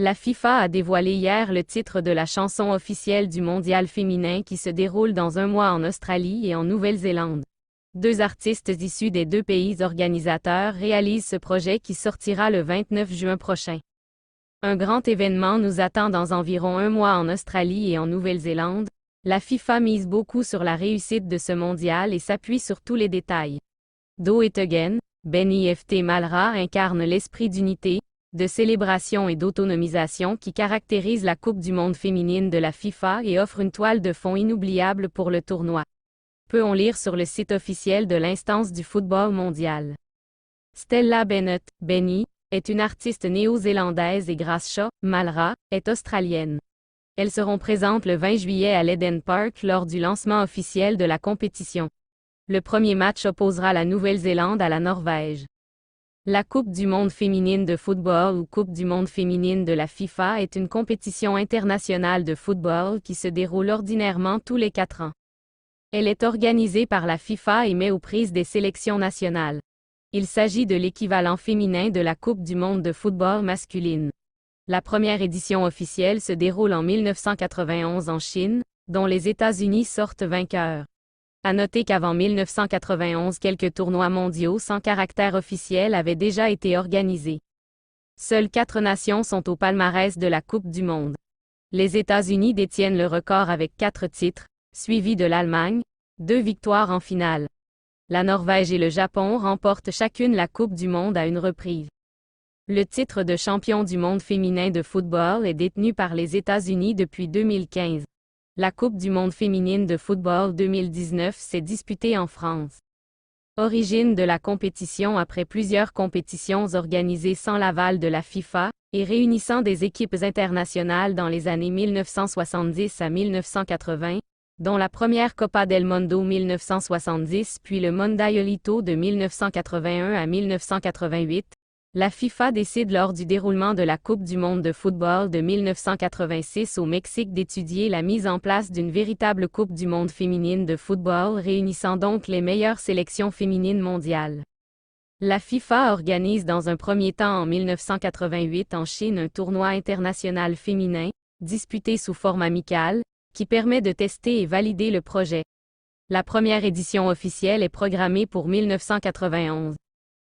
La FIFA a dévoilé hier le titre de la chanson officielle du mondial féminin qui se déroule dans un mois en Australie et en Nouvelle-Zélande. Deux artistes issus des deux pays organisateurs réalisent ce projet qui sortira le 29 juin prochain. Un grand événement nous attend dans environ un mois en Australie et en Nouvelle-Zélande. La FIFA mise beaucoup sur la réussite de ce mondial et s'appuie sur tous les détails. Do It Again, Benny Ft. Malra incarne l'esprit d'unité, de célébration et d'autonomisation qui caractérise la Coupe du monde féminine de la FIFA et offre une toile de fond inoubliable pour le tournoi. Peut-on lire sur le site officiel de l'instance du football mondial. Stella Bennett, Benny, est une artiste néo-zélandaise et Gracia Malra est australienne. Elles seront présentes le 20 juillet à l'Eden Park lors du lancement officiel de la compétition. Le premier match opposera la Nouvelle-Zélande à la Norvège. La Coupe du monde féminine de football ou Coupe du monde féminine de la FIFA est une compétition internationale de football qui se déroule ordinairement tous les 4 ans. Elle est organisée par la FIFA et met aux prises des sélections nationales. Il s'agit de l'équivalent féminin de la Coupe du monde de football masculine. La première édition officielle se déroule en 1991 en Chine, dont les États-Unis sortent vainqueurs. À noter qu'avant 1991 quelques tournois mondiaux sans caractère officiel avaient déjà été organisés. Seules 4 nations sont au palmarès de la Coupe du monde. Les États-Unis détiennent le record avec 4 titres, suivis de l'Allemagne, 2 victoires en finale. La Norvège et le Japon remportent chacune la Coupe du monde à une reprise. Le titre de champion du monde féminin de football est détenu par les États-Unis depuis 2015. La Coupe du monde féminine de football 2019 s'est disputée en France. Origine de la compétition après plusieurs compétitions organisées sans l'aval de la FIFA, et réunissant des équipes internationales dans les années 1970 à 1980, dont la première Copa del Mundo 1970 puis le Mundialito de 1981 à 1988, la FIFA décide lors du déroulement de la Coupe du monde de football de 1986 au Mexique d'étudier la mise en place d'une véritable Coupe du monde féminine de football réunissant donc les meilleures sélections féminines mondiales. La FIFA organise dans un premier temps en 1988 en Chine un tournoi international féminin, disputé sous forme amicale, qui permet de tester et valider le projet. La première édition officielle est programmée pour 1991.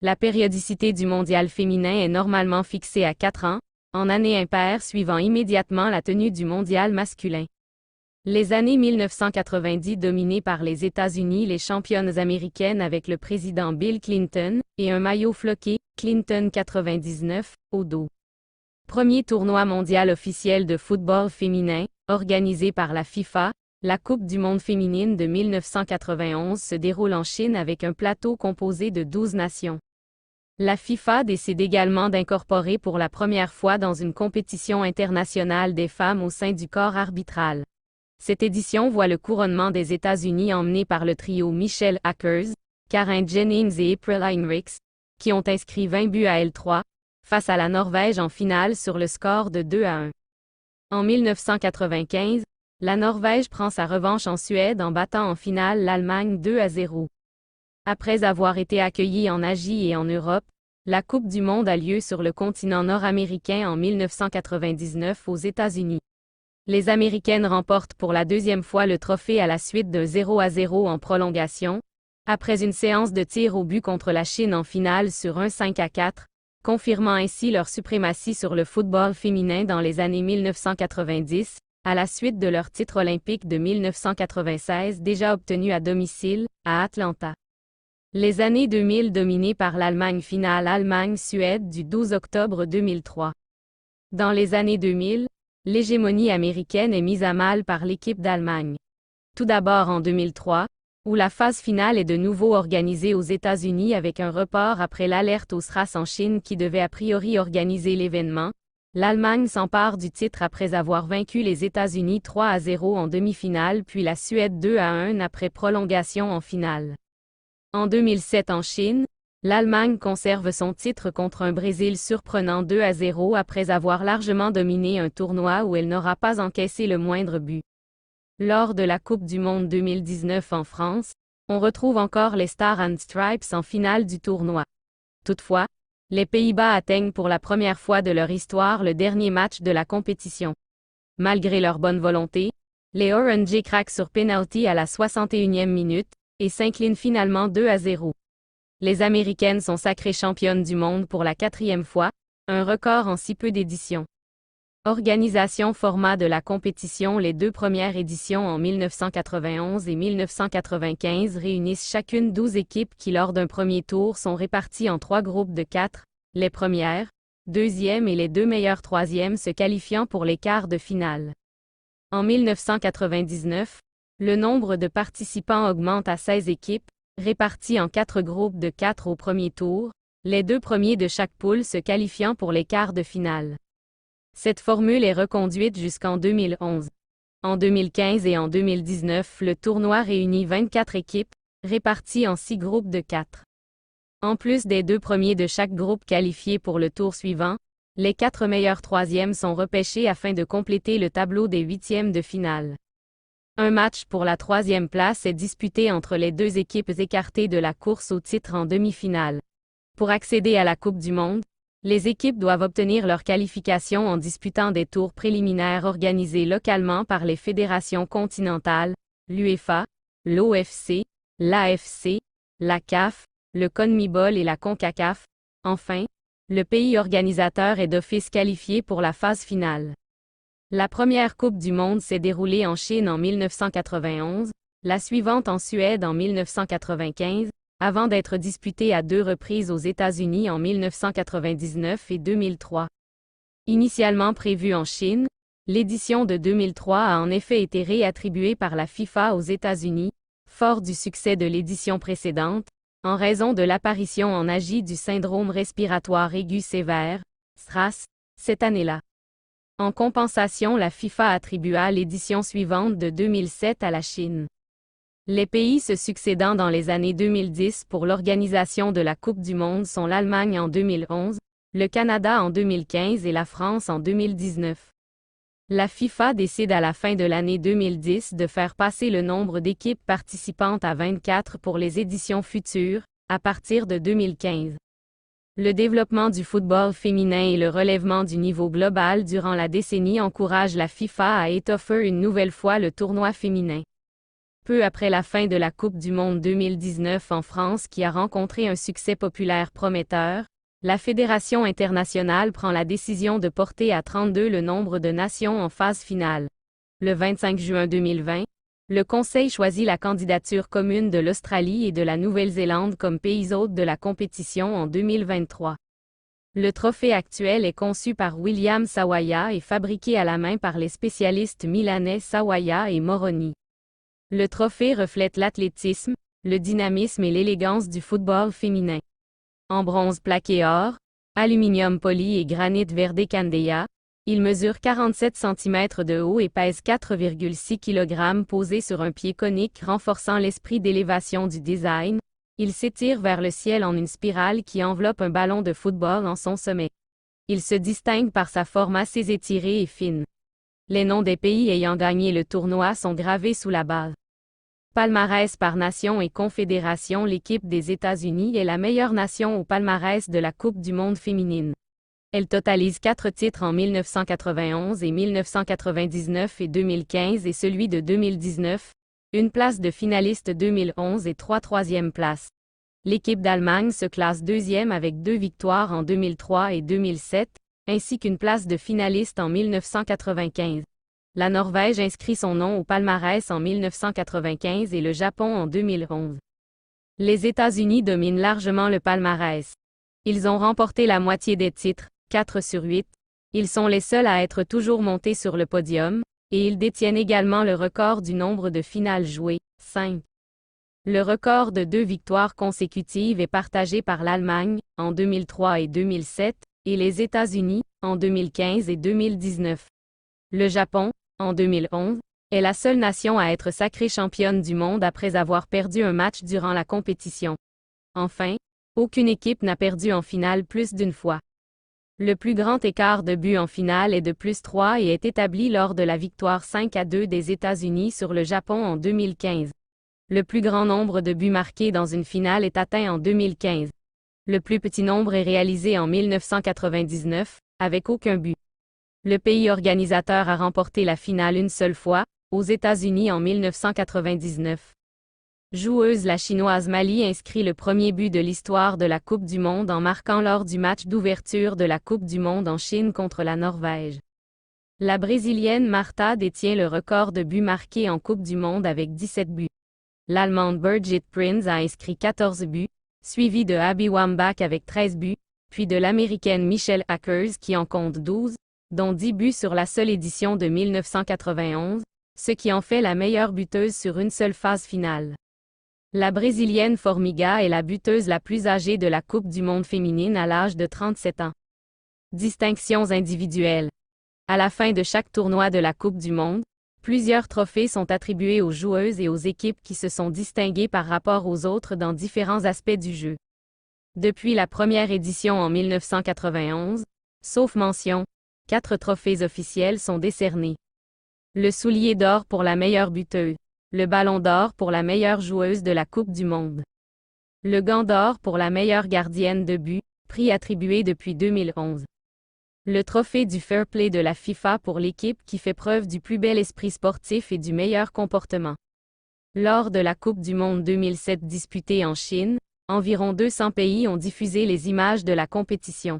La périodicité du mondial féminin est normalement fixée à 4 ans, en année impaire suivant immédiatement la tenue du mondial masculin. Les années 1990 dominées par les États-Unis, les championnes américaines avec le président Bill Clinton, et un maillot floqué, Clinton 99, au dos. Premier tournoi mondial officiel de football féminin, organisé par la FIFA, la Coupe du monde féminine de 1991 se déroule en Chine avec un plateau composé de 12 nations. La FIFA décide également d'incorporer pour la première fois dans une compétition internationale des femmes au sein du corps arbitral. Cette édition voit le couronnement des États-Unis emmené par le trio Michelle Akers, Karen Jennings et April Heinrichs, qui ont inscrit 20 buts à L3, face à la Norvège en finale sur le score de 2-1. En 1995, la Norvège prend sa revanche en Suède en battant en finale l'Allemagne 2-0. Après avoir été accueillie en Asie et en Europe, la Coupe du monde a lieu sur le continent nord-américain en 1999 aux États-Unis. Les Américaines remportent pour la deuxième fois le trophée à la suite d'un 0-0 en prolongation, après une séance de tirs au but contre la Chine en finale sur un 5-4, confirmant ainsi leur suprématie sur le football féminin dans les années 1990, à la suite de leur titre olympique de 1996 déjà obtenu à domicile, à Atlanta. Les années 2000 dominées par l'Allemagne finale Allemagne-Suède du 12 octobre 2003. Dans les années 2000, l'hégémonie américaine est mise à mal par l'équipe d'Allemagne. Tout d'abord en 2003, où la phase finale est de nouveau organisée aux États-Unis avec un report après l'alerte aux SRAS en Chine qui devait a priori organiser l'événement, l'Allemagne s'empare du titre après avoir vaincu les États-Unis 3-0 en demi-finale puis la Suède 2-1 après prolongation en finale. En 2007 en Chine, l'Allemagne conserve son titre contre un Brésil surprenant 2-0 après avoir largement dominé un tournoi où elle n'aura pas encaissé le moindre but. Lors de la Coupe du monde 2019 en France, on retrouve encore les Stars and Stripes en finale du tournoi. Toutefois, Les Pays-Bas atteignent pour la première fois de leur histoire le dernier match de la compétition. Malgré leur bonne volonté, les Orangers craquent sur penalty à la 61e minute et s'inclinent finalement 2-0. Les Américaines sont sacrées championnes du monde pour la 4e fois, un record en si peu d'éditions. Organisation format de la compétition. Les deux premières éditions en 1991 et 1995 réunissent chacune 12 équipes qui lors d'un premier tour sont réparties en 3 groupes de 4, les premières, deuxièmes et les deux meilleures troisièmes se qualifiant pour les quarts de finale. En 1999, le nombre de participants augmente à 16 équipes, réparties en 4 groupes de 4 au premier tour, les deux premiers de chaque poule se qualifiant pour les quarts de finale. Cette formule est reconduite jusqu'en 2011. En 2015 et en 2019, le tournoi réunit 24 équipes, réparties en 6 groupes de 4. En plus des deux premiers de chaque groupe qualifiés pour le tour suivant, les 4 meilleurs troisièmes sont repêchés afin de compléter le tableau des huitièmes de finale. Un match pour la 3e place est disputé entre les deux équipes écartées de la course au titre en demi-finale. Pour accéder à la Coupe du Monde, les équipes doivent obtenir leur qualification en disputant des tours préliminaires organisés localement par les fédérations continentales, l'UEFA, l'OFC, l'AFC, la CAF, le CONMEBOL et la CONCACAF. Enfin, le pays organisateur est d'office qualifié pour la phase finale. La première Coupe du Monde s'est déroulée en Chine en 1991, la suivante en Suède en 1995, avant d'être disputée à 2 reprises aux États-Unis en 1999 et 2003. Initialement prévue en Chine, l'édition de 2003 a en effet été réattribuée par la FIFA aux États-Unis, fort du succès de l'édition précédente, en raison de l'apparition en Asie du syndrome respiratoire aigu sévère, SRAS, cette année-là. En compensation, la FIFA attribua l'édition suivante de 2007 à la Chine. Les pays se succédant dans les années 2010 pour l'organisation de la Coupe du Monde sont l'Allemagne en 2011, le Canada en 2015 et la France en 2019. La FIFA décide à la fin de l'année 2010 de faire passer le nombre d'équipes participantes à 24 pour les éditions futures, à partir de 2015. Le développement du football féminin et le relèvement du niveau global durant la décennie encouragent la FIFA à étoffer une nouvelle fois le tournoi féminin. Peu après la fin de la Coupe du Monde 2019 en France qui a rencontré un succès populaire prometteur, la Fédération internationale prend la décision de porter à 32 le nombre de nations en phase finale. Le 25 juin 2020, le Conseil choisit la candidature commune de l'Australie et de la Nouvelle-Zélande comme pays hôtes de la compétition en 2023. Le trophée actuel est conçu par William Sawaya et fabriqué à la main par les spécialistes milanais Sawaya et Moroni. Le trophée reflète l'athlétisme, le dynamisme et l'élégance du football féminin. En bronze plaqué or, aluminium poli et granit verde Candea, il mesure 47 cm de haut et pèse 4,6 kg posé sur un pied conique renforçant l'esprit d'élévation du design. Il s'étire vers le ciel en une spirale qui enveloppe un ballon de football en son sommet. Il se distingue par sa forme assez étirée et fine. Les noms des pays ayant gagné le tournoi sont gravés sous la base. Palmarès par nation et confédération. L'équipe des États-Unis est la meilleure nation au palmarès de la Coupe du Monde féminine. Elle totalise 4 titres en 1991 et 1999 et 2015 et celui de 2019, une place de finaliste 2011 et 3 troisièmes places. L'équipe d'Allemagne se classe 2e avec 2 victoires en 2003 et 2007, ainsi qu'une place de finaliste en 1995. La Norvège inscrit son nom au palmarès en 1995 et le Japon en 2011. Les États-Unis dominent largement le palmarès. Ils ont remporté la moitié des titres, 4 sur 8. Ils sont les seuls à être toujours montés sur le podium, et ils détiennent également le record du nombre de finales jouées, 5. Le record de 2 victoires consécutives est partagé par l'Allemagne, en 2003 et 2007, et les États-Unis, en 2015 et 2019. Le Japon, en 2011, est la seule nation à être sacrée championne du monde après avoir perdu un match durant la compétition. Enfin, aucune équipe n'a perdu en finale plus d'une fois. Le plus grand écart de buts en finale est de +3 et est établi lors de la victoire 5-2 des États-Unis sur le Japon en 2015. Le plus grand nombre de buts marqués dans une finale est atteint en 2015. Le plus petit nombre est réalisé en 1999, avec aucun but. Le pays organisateur a remporté la finale une seule fois, aux États-Unis en 1999. Joueuse, la chinoise Mali inscrit le premier but de l'histoire de la Coupe du Monde en marquant lors du match d'ouverture de la Coupe du Monde en Chine contre la Norvège. La Brésilienne Marta détient le record de buts marqués en Coupe du Monde avec 17 buts. L'Allemande Birgit Prinz a inscrit 14 buts, suivie de Abby Wambach avec 13 buts, puis de l'Américaine Michelle Akers qui en compte 12, dont 10 buts sur la seule édition de 1991, ce qui en fait la meilleure buteuse sur une seule phase finale. La Brésilienne Formiga est la buteuse la plus âgée de la Coupe du Monde féminine à l'âge de 37 ans. Distinctions individuelles. À la fin de chaque tournoi de la Coupe du Monde, plusieurs trophées sont attribués aux joueuses et aux équipes qui se sont distinguées par rapport aux autres dans différents aspects du jeu. Depuis la première édition en 1991, sauf mention, 4 trophées officiels sont décernés. Le soulier d'or pour la meilleure buteuse. Le ballon d'or pour la meilleure joueuse de la Coupe du Monde. Le gant d'or pour la meilleure gardienne de but, prix attribué depuis 2011. Le trophée du Fair Play de la FIFA pour l'équipe qui fait preuve du plus bel esprit sportif et du meilleur comportement. Lors de la Coupe du Monde 2007 disputée en Chine, environ 200 pays ont diffusé les images de la compétition.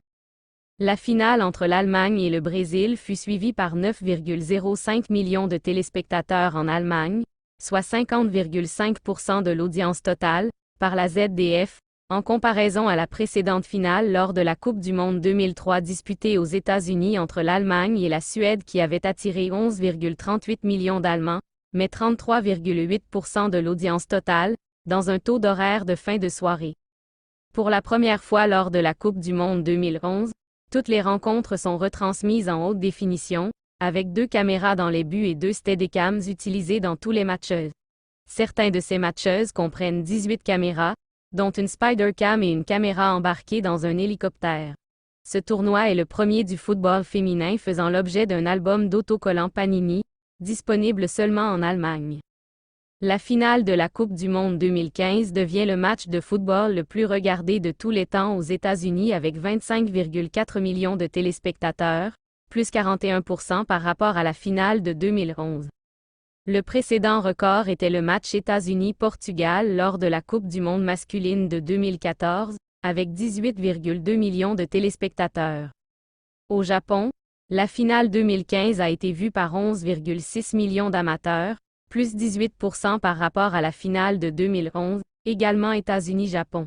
La finale entre l'Allemagne et le Brésil fut suivie par 9,05 millions de téléspectateurs en Allemagne, soit 50,5% de l'audience totale, par la ZDF, en comparaison à la précédente finale lors de la Coupe du Monde 2003 disputée aux États-Unis entre l'Allemagne et la Suède qui avait attiré 11,38 millions d'Allemands, mais 33,8% de l'audience totale, dans un taux d'horaire de fin de soirée. Pour la première fois lors de la Coupe du Monde 2011, toutes les rencontres sont retransmises en haute définition, avec 2 caméras dans les buts et 2 steadicams utilisés dans tous les matcheuses. Certains de ces matcheuses comprennent 18 caméras, dont une Spider-Cam et une caméra embarquée dans un hélicoptère. Ce tournoi est le premier du football féminin faisant l'objet d'un album d'autocollants Panini, disponible seulement en Allemagne. La finale de la Coupe du Monde 2015 devient le match de football le plus regardé de tous les temps aux États-Unis avec 25,4 millions de téléspectateurs, plus 41% par rapport à la finale de 2011. Le précédent record était le match États-Unis-Portugal lors de la Coupe du Monde masculine de 2014, avec 18,2 millions de téléspectateurs. Au Japon, la finale 2015 a été vue par 11,6 millions d'amateurs, plus 18% par rapport à la finale de 2011, également États-Unis-Japon.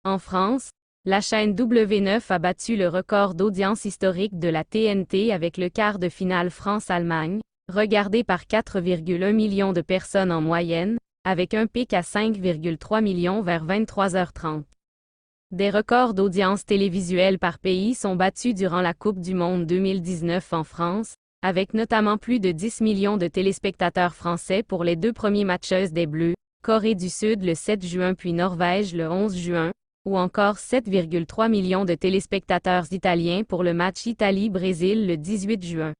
En France, la chaîne W9 a battu le record d'audience historique de la TNT avec le quart de finale France-Allemagne, regardé par 4,1 millions de personnes en moyenne, avec un pic à 5,3 millions vers 23h30. Des records d'audience télévisuelle par pays sont battus durant la Coupe du Monde 2019 en France, avec notamment plus de 10 millions de téléspectateurs français pour les 2 premiers matcheuses des Bleus, Corée du Sud le 7 juin puis Norvège le 11 juin, ou encore 7,3 millions de téléspectateurs italiens pour le match Italie-Brésil le 18 juin.